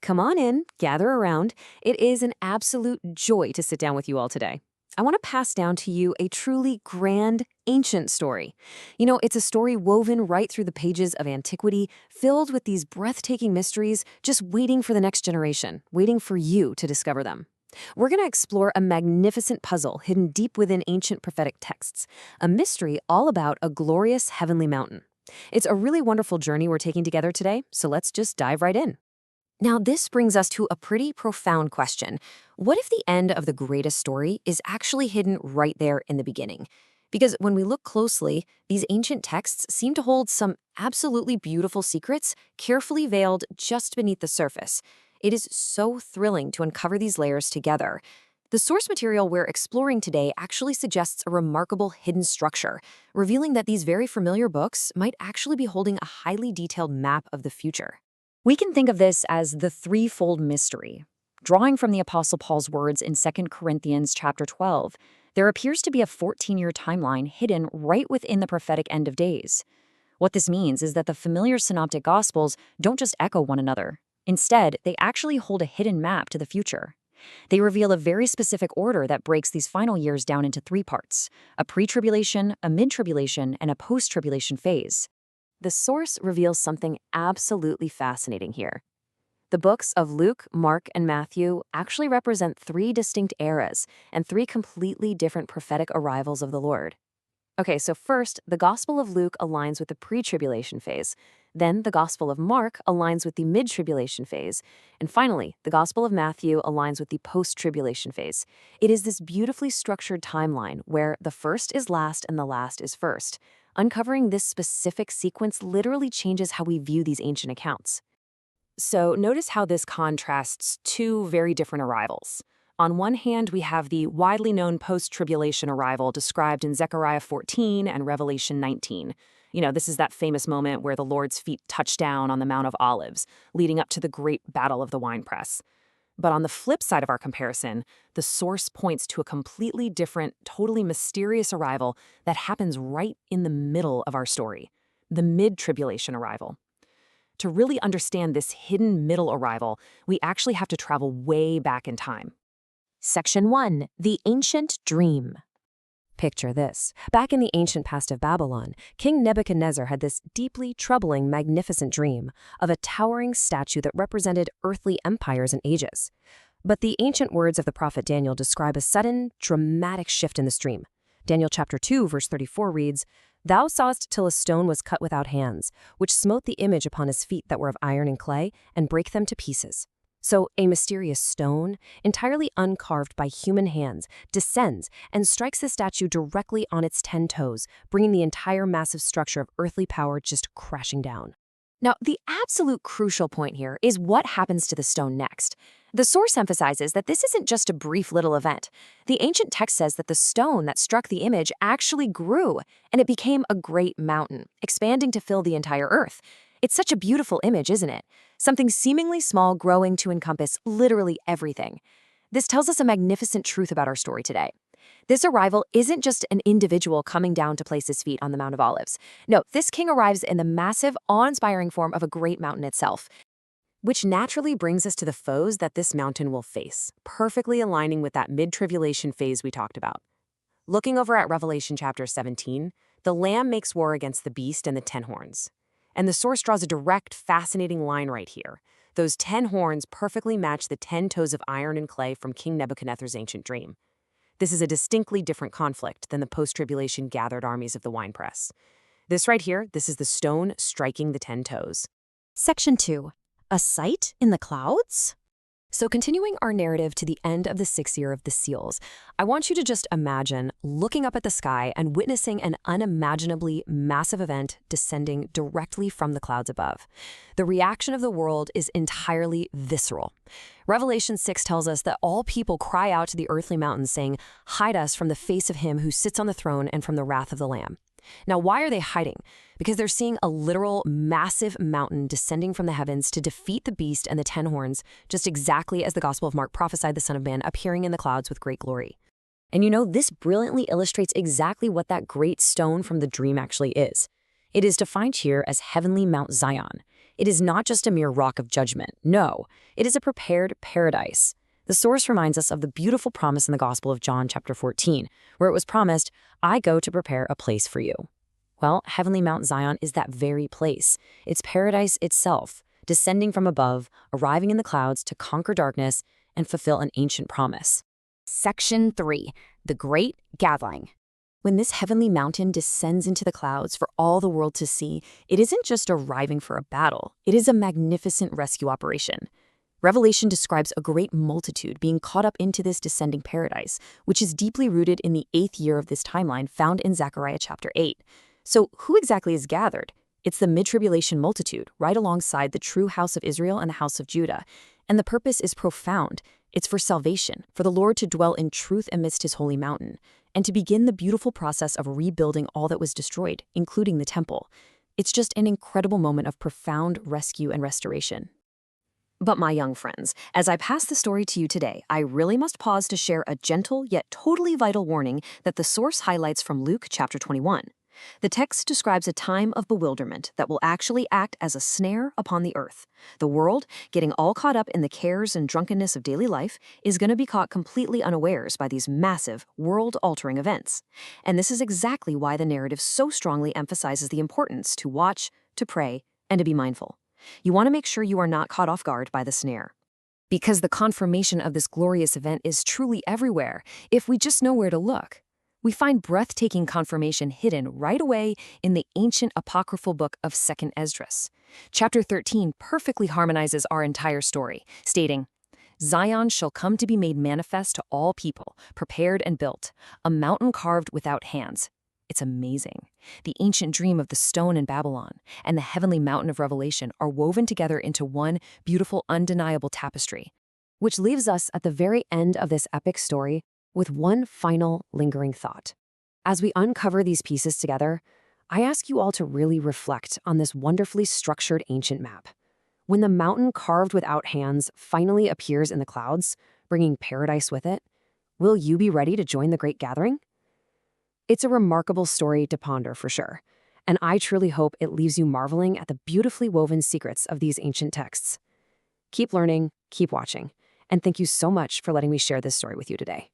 Come on in, gather around. It is an absolute joy to sit down with you all today. I want to pass down to you a truly grand, ancient story. It's a story woven right through the pages of antiquity, filled with these breathtaking mysteries, just waiting for the next generation, waiting for you to discover them. We're going to explore a magnificent puzzle hidden deep within ancient prophetic texts, a mystery all about a glorious heavenly mountain. It's a really wonderful journey we're taking together today, so let's just dive right in. Now, this brings us to a pretty profound question. What if the end of the greatest story is actually hidden right there in the beginning? Because when we look closely, these ancient texts seem to hold some absolutely beautiful secrets carefully veiled just beneath the surface. It is so thrilling to uncover these layers together. The source material we're exploring today actually suggests a remarkable hidden structure, revealing that these very familiar books might actually be holding a highly detailed map of the future. We can think of this as the threefold mystery. Drawing from the Apostle Paul's words in 2 Corinthians chapter 12, there appears to be a 14-year timeline hidden right within the prophetic end of days. What this means is that the familiar synoptic gospels don't just echo one another. Instead, they actually hold a hidden map to the future. They reveal a very specific order that breaks these final years down into three parts: a pre-tribulation, a mid-tribulation, and a post-tribulation phase. The source reveals something absolutely fascinating here. The books of Luke, Mark, and Matthew actually represent three distinct eras and three completely different prophetic arrivals of the Lord. Okay, so first, the Gospel of Luke aligns with the pre-tribulation phase. Then the Gospel of Mark aligns with the mid-tribulation phase. And finally, the Gospel of Matthew aligns with the post-tribulation phase. It is this beautifully structured timeline where the first is last and the last is first. Uncovering this specific sequence literally changes how we view these ancient accounts. So notice how this contrasts two very different arrivals. On one hand, we have the widely known post-tribulation arrival described in Zechariah 14 and Revelation 19. This is that famous moment where the Lord's feet touch down on the Mount of Olives, leading up to the great battle of the winepress. But on the flip side of our comparison, the source points to a completely different, totally mysterious arrival that happens right in the middle of our story, the mid-tribulation arrival. To really understand this hidden middle arrival, we actually have to travel way back in time. Section 1. The Ancient Dream. Picture this. Back in the ancient past of Babylon, King Nebuchadnezzar had this deeply troubling, magnificent dream of a towering statue that represented earthly empires and ages. But the ancient words of the prophet Daniel describe a sudden, dramatic shift in this dream. Daniel chapter 2, verse 34 reads, "Thou sawest till a stone was cut without hands, which smote the image upon his feet that were of iron and clay, and brake them to pieces." So a mysterious stone, entirely uncarved by human hands, descends and strikes the statue directly on its 10 toes, bringing the entire massive structure of earthly power just crashing down. Now, the absolute crucial point here is what happens to the stone next. The source emphasizes that this isn't just a brief little event. The ancient text says that the stone that struck the image actually grew, and it became a great mountain, expanding to fill the entire earth. It's such a beautiful image, isn't it? Something seemingly small growing to encompass literally everything. This tells us a magnificent truth about our story today. This arrival isn't just an individual coming down to place his feet on the Mount of Olives. No, this king arrives in the massive, awe-inspiring form of a great mountain itself, which naturally brings us to the foes that this mountain will face, perfectly aligning with that mid-tribulation phase we talked about. Looking over at Revelation chapter 17, the Lamb makes war against the beast and the 10 horns. And the source draws a direct, fascinating line right here. Those 10 horns perfectly match the 10 toes of iron and clay from King Nebuchadnezzar's ancient dream. This is a distinctly different conflict than the post-tribulation gathered armies of the winepress. This right here, this is the stone striking the 10 toes. Section 2. A sight in the clouds? So continuing our narrative to the end of the 6th year of the seals, I want you to just imagine looking up at the sky and witnessing an unimaginably massive event descending directly from the clouds above. The reaction of the world is entirely visceral. Revelation 6 tells us that all people cry out to the earthly mountains saying, "Hide us from the face of him who sits on the throne and from the wrath of the Lamb." Now, why are they hiding? Because they're seeing a literal massive mountain descending from the heavens to defeat the beast and the 10 horns, just exactly as the Gospel of Mark prophesied the Son of Man appearing in the clouds with great glory. And this brilliantly illustrates exactly what that great stone from the dream actually is. It is defined here as heavenly Mount Zion. It is not just a mere rock of judgment. No, it is a prepared paradise. The source reminds us of the beautiful promise in the Gospel of John chapter 14, where it was promised, "I go to prepare a place for you." Well, heavenly Mount Zion is that very place. It's paradise itself, descending from above, arriving in the clouds to conquer darkness and fulfill an ancient promise. Section 3. The Great Gathering. When this heavenly mountain descends into the clouds for all the world to see, it isn't just arriving for a battle. It is a magnificent rescue operation. Revelation describes a great multitude being caught up into this descending paradise, which is deeply rooted in the 8th year of this timeline found in Zechariah chapter 8. So who exactly is gathered? It's the mid-tribulation multitude, right alongside the true house of Israel and the house of Judah. And the purpose is profound. It's for salvation, for the Lord to dwell in truth amidst his holy mountain, and to begin the beautiful process of rebuilding all that was destroyed, including the temple. It's just an incredible moment of profound rescue and restoration. But my young friends, as I pass the story to you today, I really must pause to share a gentle yet totally vital warning that the source highlights from Luke chapter 21. The text describes a time of bewilderment that will actually act as a snare upon the earth. The world, getting all caught up in the cares and drunkenness of daily life, is going to be caught completely unawares by these massive, world-altering events. And this is exactly why the narrative so strongly emphasizes the importance to watch, to pray, and to be mindful. You want to make sure you are not caught off guard by the snare. Because the confirmation of this glorious event is truly everywhere, if we just know where to look. We find breathtaking confirmation hidden right away in the ancient apocryphal book of 2nd Esdras. Chapter 13 perfectly harmonizes our entire story, stating, "Zion shall come to be made manifest to all people, prepared and built, a mountain carved without hands." It's amazing. The ancient dream of the stone in Babylon and the heavenly mountain of Revelation are woven together into one beautiful, undeniable tapestry, which leaves us at the very end of this epic story with one final lingering thought. As we uncover these pieces together, I ask you all to really reflect on this wonderfully structured ancient map. When the mountain carved without hands finally appears in the clouds, bringing paradise with it, will you be ready to join the great gathering? It's a remarkable story to ponder for sure, and I truly hope it leaves you marveling at the beautifully woven secrets of these ancient texts. Keep learning, keep watching, and thank you so much for letting me share this story with you today.